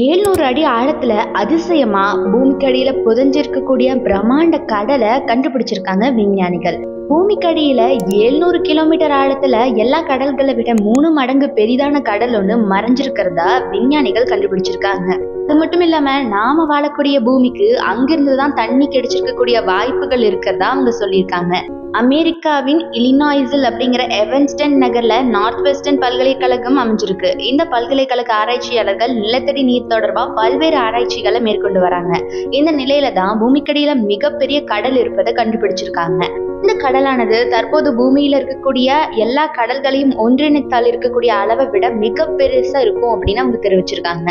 700 அடி ஆழத்துல அதிசயமா பூமிக்கடியில புதைஞ்சிருக்கக்கூடிய பிரம்மாண்ட கடலை கண்டுபிடிச்சிருக்காங்க விஞ்ஞானிகள். பூமிக்கடியில 700 கிலோமீட்டர் ஆழத்துல எல்லா கடல்களை விட 3 மடங்கு பெரிதான கடல் ஒண்ணு மறைஞ்சிருக்கிறதா விஞ்ஞானிகள் கண்டுபிடிச்சிருக்காங்க. அது மட்டும் இல்லாம நாம வாழக்கூடிய பூமிக்கு அங்கிருந்துதான் தண்ணி கிடைச்சிருக்கக்கூடிய வாய்ப்புகள் இருக்கிறதா அவங்க சொல்லியிருக்காங்க. அமெரிக்காவின் இலினாய்ஸில் அப்படிங்கிற எவன்ஸ்டன் நகர்ல நார்த் வெஸ்டர்ன் பல்கலைக்கழகம் அமைஞ்சிருக்கு. இந்த பல்கலைக்கழக ஆராய்ச்சியாளர்கள் நிலத்தடி நீர் தொடர்பா பல்வேறு ஆராய்ச்சிகளை மேற்கொண்டு வராங்க. இந்த நிலையில தான் பூமிக்கடியில மிகப்பெரிய கடல் இருப்பதை கண்டுபிடிச்சிருக்காங்க. இந்த கடலானது தற்போது பூமியில இருக்கக்கூடிய எல்லா கடல்களையும் ஒன்றிணைத்தால் இருக்கக்கூடிய அளவை விட மிக பெருசா இருக்கும் அப்படின்னு அவங்க தெரிவிச்சிருக்காங்க.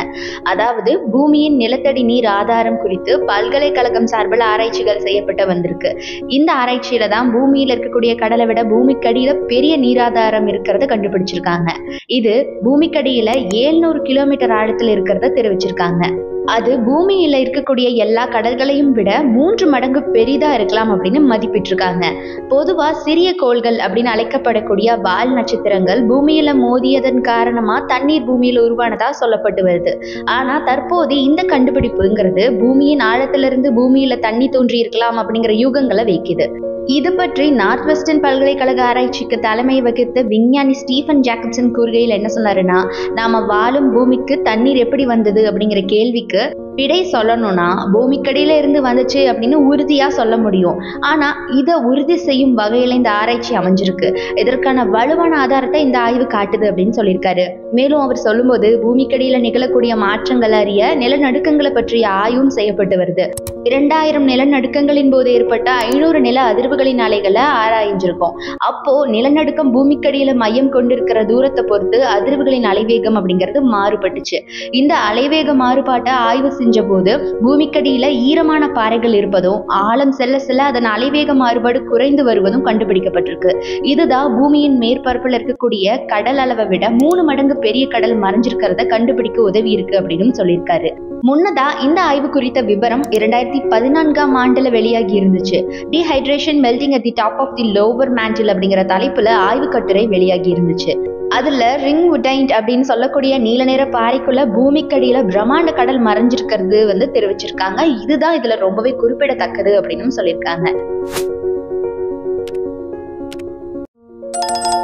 அதாவது பூமியின் நிலத்தடி நீர் ஆதாரம் குறித்து பல்கலைக்கழகம் சார்பில் ஆராய்ச்சிகள் செய்யப்பட்டு வந்திருக்கு. இந்த ஆராய்ச்சியில தான் பூமியில இருக்கக்கூடிய கடலை விட பூமிக்கடியில பெரிய நீராதாரம் இருக்கிறத கண்டுபிடிச்சிருக்காங்க. இது பூமிக்கடியில 700 கிலோமீட்டர் ஆழத்துல இருக்கிறத தெரிவிச்சிருக்காங்க. அது பூமியில இருக்கக்கூடிய எல்லா கடல்களையும் விட 3 மடங்கு பெரிதா இருக்கலாம் அப்படின்னு மதிப்பிட்டிருக்காங்க. பொதுவா சிறிய கோள்கள் அப்படின்னு அழைக்கப்படக்கூடிய வால் நட்சத்திரங்கள் பூமியில மோதியதன் காரணமா தண்ணீர் பூமியில உருவானதா சொல்லப்பட்டு வருது. ஆனா தற்போது இந்த கண்டுபிடிப்புங்கிறது பூமியின் ஆழத்திலிருந்து பூமியில தண்ணி தோன்றி இருக்கலாம் அப்படிங்கிற யூகங்களை வைக்குது. இது பற்றி நார்த் வெஸ்டர்ன் பல்கலைக்கழக ஆராய்ச்சிக்கு தலைமை வகித்த விஞ்ஞானி ஸ்டீஃபன் ஜாக்கப்சன் கூறுகையில் என்ன சொன்னாருன்னா, நாம வாழும் பூமிக்கு தண்ணீர் எப்படி வந்தது அப்படிங்கிற கேள்விக்கு விடை சொல்லணும்னா பூமிக்கடியில இருந்து வந்துச்சு அப்படின்னு உறுதியா சொல்ல முடியும். ஆனா இதை உறுதி செய்யும் வகையில இந்த ஆராய்ச்சி அமைஞ்சிருக்கு. இதற்கான வலுவான ஆதாரத்தை இந்த ஆய்வு காட்டுது அப்படின்னு சொல்லியிருக்காரு. மேலும் அவர் சொல்லும்போது பூமிக்கடியில நிகழக்கூடிய மாற்றங்கள் அறிய நிலநடுக்கங்களை பற்றிய ஆய்வும் செய்யப்பட்டு வருது. 2000 நிலநடுக்கங்களின் போது ஏற்பட்ட 500 நில அதிர்வுகளின் அலைகளை ஆராய்ஞ்சிருக்கோம். அப்போ நிலநடுக்கம் பூமிக்கடியில மையம் கொண்டிருக்கிற தூரத்தை பொறுத்து அதிர்வுகளின் அலைவேகம் அப்படிங்கிறது மாறுபட்டுச்சு. இந்த அலைவேக மாறுபாட்டை ஆய்வு செஞ்ச போது பூமிக்கடியில ஈரமான பாறைகள் இருப்பதும் ஆழம் செல்ல செல்ல அதன் அலைவேக மாறுபாடு குறைந்து வருவதும் கண்டுபிடிக்கப்பட்டிருக்கு. இதுதான் பூமியின் மேற்பரப்புல இருக்கக்கூடிய கடல் அளவை விட 3 மடங்கு பெரிய கடல் மறைஞ்சிருக்கிறத கண்டுபிடிக்க உதவி இருக்கு அப்படின்னு சொல்லியிருக்காரு. முன்னதா இந்த ஆய்வு குறித்த விவரம் 2014ஆம் ஆண்டுல வெளியாகி இருந்துச்சு. Dehydration melting at the top of the lower mantle அப்படிங்கிற தலைப்புல ஆய்வு கட்டுரை வெளியாகி இருந்துச்சு. அதுல ரிங் வுடைண்ட் அப்படின்னு சொல்லக்கூடிய நீல நிற பாறைக்குள்ள பூமிக்கடியில பிரம்மாண்ட கடல் மறைஞ்சிருக்கிறது தெரிவிச்சிருக்காங்க. இதுதான் இதுல ரொம்பவே குறிப்பிடத்தக்கது அப்படின்னு சொல்லியிருக்காங்க.